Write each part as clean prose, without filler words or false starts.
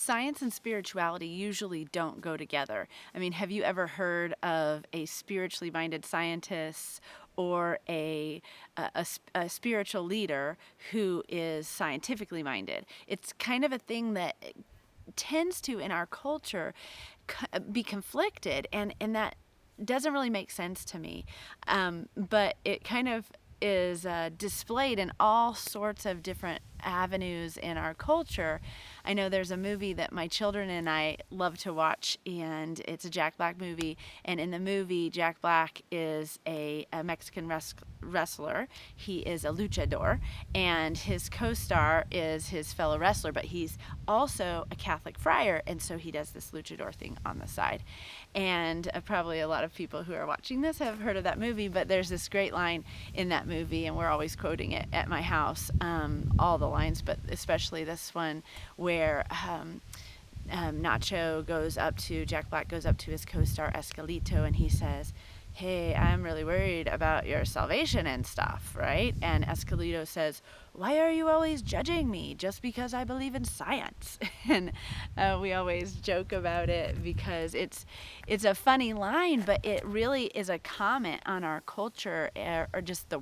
Science and spirituality usually don't go together. I mean, have you ever heard of a spiritually minded scientist or a spiritual leader who is scientifically minded? It's kind of a thing that tends to, in our culture, be conflicted, and that doesn't really make sense to me. But it kind of is displayed in all sorts of different avenues in our culture. I know there's a movie that my children and I love to watch, and it's a Jack Black movie. And in the movie, Jack Black is a Mexican wrestler. He is a luchador, and his co-star is his fellow wrestler, but he's also a Catholic friar, and so he does this luchador thing on the side. And probably a lot of people who are watching this have heard of that movie, but there's this great line in that movie, and we're always quoting it at my house, all the lines, but especially this one where Jack Black goes up to his co-star Escalito, and he says, "Hey, I'm really worried about your salvation and stuff," right? And Escalito says, "Why are you always judging me just because I believe in science?" And we always joke about it because it's a funny line, but it really is a comment on our culture, or just the,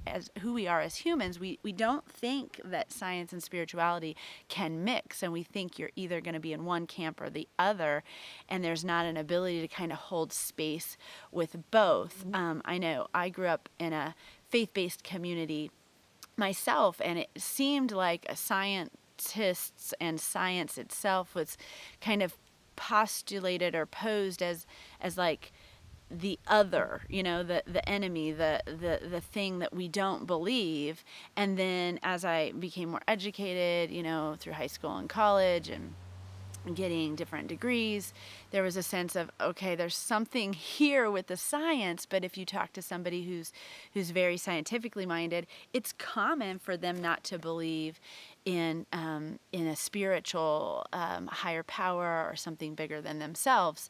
as who we are as humans. We don't think that science and spirituality can mix, and we think you're either going to be in one camp or the other, and there's not an ability to kind of hold space with both. I know I grew up in a faith-based community myself, and it seemed like scientists and science itself was kind of postulated or posed as like the other, the enemy, the thing that we don't believe. And then as I became more educated, through high school and college and getting different degrees, there was a sense of, okay, there's something here with the science. But if you talk to somebody who's very scientifically minded, it's common for them not to believe in a spiritual higher power or something bigger than themselves.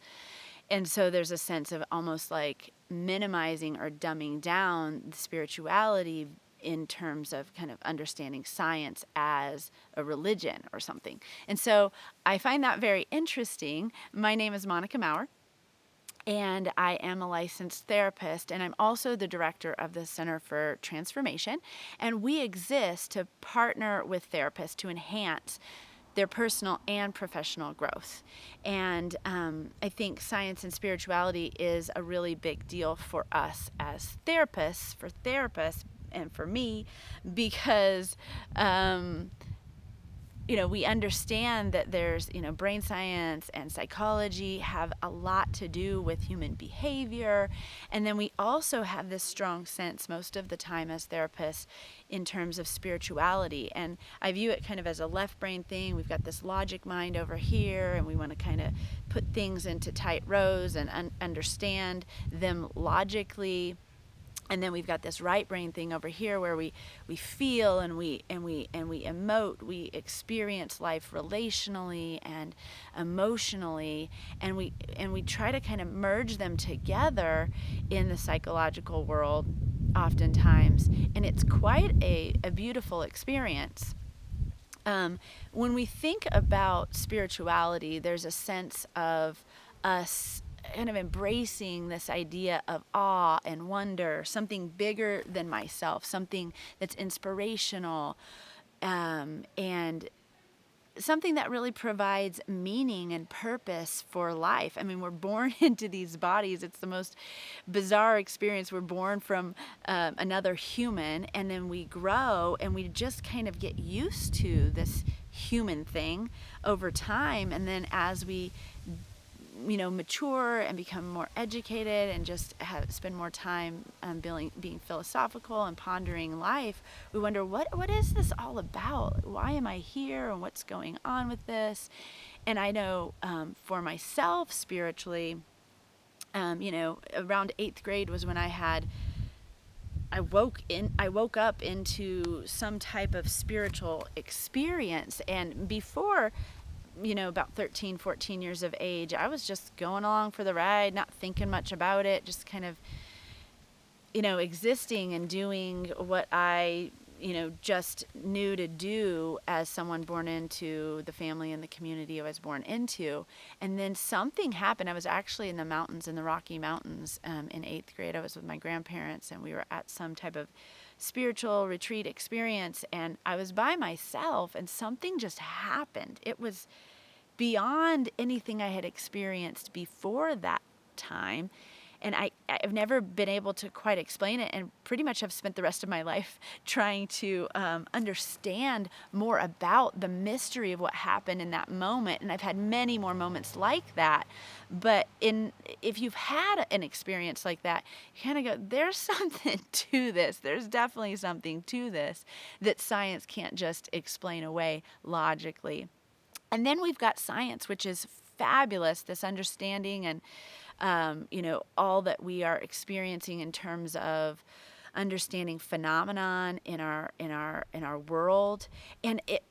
And so there's a sense of almost like minimizing or dumbing down the spirituality in terms of kind of understanding science as a religion or something. And so I find that very interesting. My name is Monica Maurer, and I am a licensed therapist, and I'm also the director of the Center for Transformation. And we exist to partner with therapists to enhance their personal and professional growth. And I think science and spirituality is a really big deal for us as therapists, and for me, because we understand that there's, brain science and psychology have a lot to do with human behavior. And then we also have this strong sense most of the time as therapists in terms of spirituality. And I view it kind of as a left brain thing. We've got this logic mind over here, and we want to kind of put things into tight rows and understand them logically. And then we've got this right brain thing over here where we feel and we emote, we experience life relationally and emotionally, and we try to kind of merge them together in the psychological world oftentimes, and it's quite a beautiful experience. When we think about spirituality, there's a sense of us kind of embracing this idea of awe and wonder, something bigger than myself, something that's inspirational, and something that really provides meaning and purpose for life. I mean, we're born into these bodies. It's the most bizarre experience. We're born from another human, and then we grow, and we just kind of get used to this human thing over time. And then as we mature and become more educated and just spend more time being philosophical and pondering life, we wonder, what is this all about? Why am I here, and what's going on with this? And I know for myself spiritually, around 8th grade was when I woke up into some type of spiritual experience. And before about 13, 14 years of age, I was just going along for the ride, not thinking much about it, just kind of, existing and doing what I just knew to do as someone born into the family and the community I was born into. And then something happened. I was actually in the mountains, in the Rocky Mountains, in 8th grade. I was with my grandparents, and we were at some type of spiritual retreat experience, and I was by myself, and something just happened. It was beyond anything I had experienced before that time. And I've never been able to quite explain it, and pretty much have spent the rest of my life trying to understand more about the mystery of what happened in that moment. And I've had many more moments like that. But if you've had an experience like that, you kind of go, there's something to this. There's definitely something to this that science can't just explain away logically. And then we've got science, which is fabulous, this understanding and all that we are experiencing in terms of understanding phenomenon in our world. And it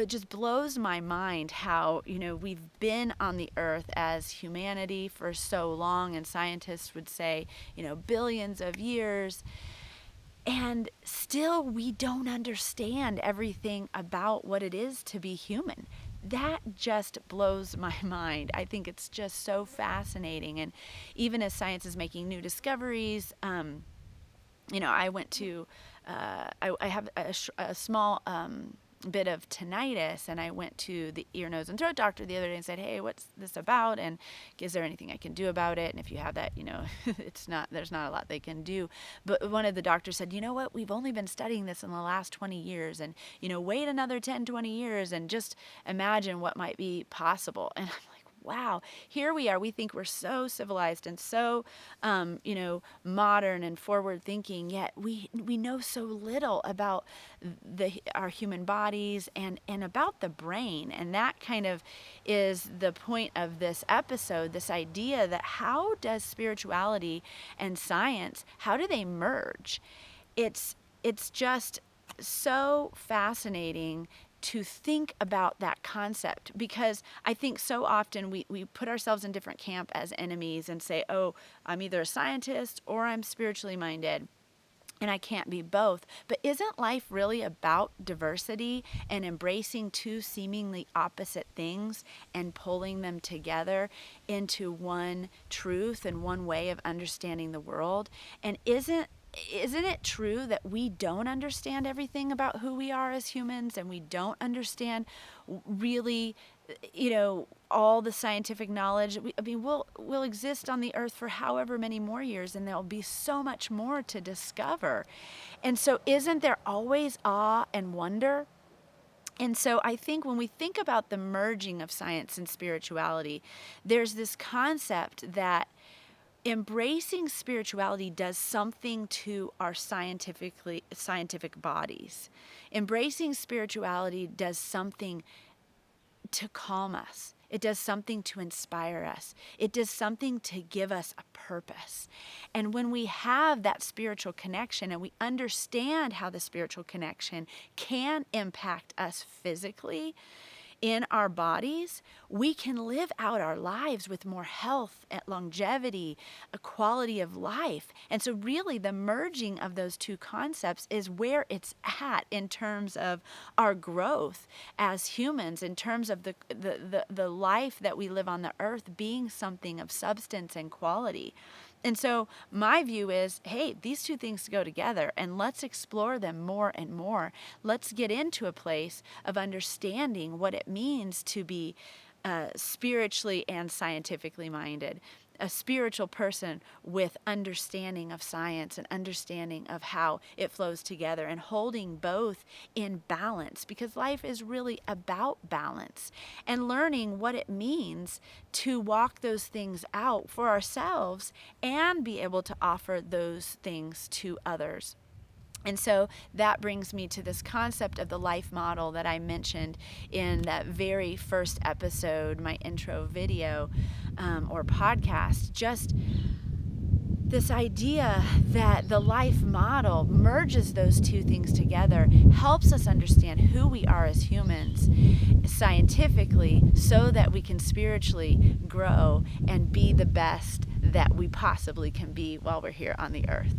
just blows my mind how, we've been on the earth as humanity for so long, and scientists would say, billions of years. And still we don't understand everything about what it is to be human. That just blows my mind. I think it's just so fascinating. And even as science is making new discoveries, I went to, I have a small bit of tinnitus, and I went to the ear, nose, and throat doctor the other day and said, hey, what's this about? And is there anything I can do about it? And if you have that, there's not a lot they can do. But one of the doctors said, you know what, we've only been studying this in the last 20 years, and, wait another 10, 20 years and just imagine what might be possible. And I'm like, wow, here we are. We think we're so civilized and so, modern and forward thinking, yet we know so little about our human bodies and about the brain. And that kind of is the point of this episode, this idea that how does spirituality and science, how do they merge? It's just so fascinating to think about that concept, because I think so often we put ourselves in different camp as enemies and say, oh, I'm either a scientist or I'm spiritually minded, and I can't be both. But isn't life really about diversity and embracing two seemingly opposite things and pulling them together into one truth and one way of understanding the world? And isn't it true that we don't understand everything about who we are as humans, and we don't understand really, all the scientific knowledge? We'll exist on the earth for however many more years, and there'll be so much more to discover. And so isn't there always awe and wonder? And so I think when we think about the merging of science and spirituality, there's this concept that embracing spirituality does something to our scientific bodies. Embracing spirituality does something to calm us. It does something to inspire us. It does something to give us a purpose. And when we have that spiritual connection and we understand how the spiritual connection can impact us physically, in our bodies, we can live out our lives with more health, longevity, a quality of life. And so really the merging of those two concepts is where it's at in terms of our growth as humans, in terms of the life that we live on the earth being something of substance and quality. And so my view is, hey, these two things go together, and let's explore them more and more. Let's get into a place of understanding what it means to be spiritually and scientifically minded, a spiritual person with understanding of science and understanding of how it flows together, and holding both in balance, because life is really about balance, and learning what it means to walk those things out for ourselves and be able to offer those things to others. And so that brings me to this concept of the life model that I mentioned in that very first episode, my intro video or podcast. Just this idea that the life model merges those two things together, helps us understand who we are as humans scientifically, so that we can spiritually grow and be the best that we possibly can be while we're here on the earth.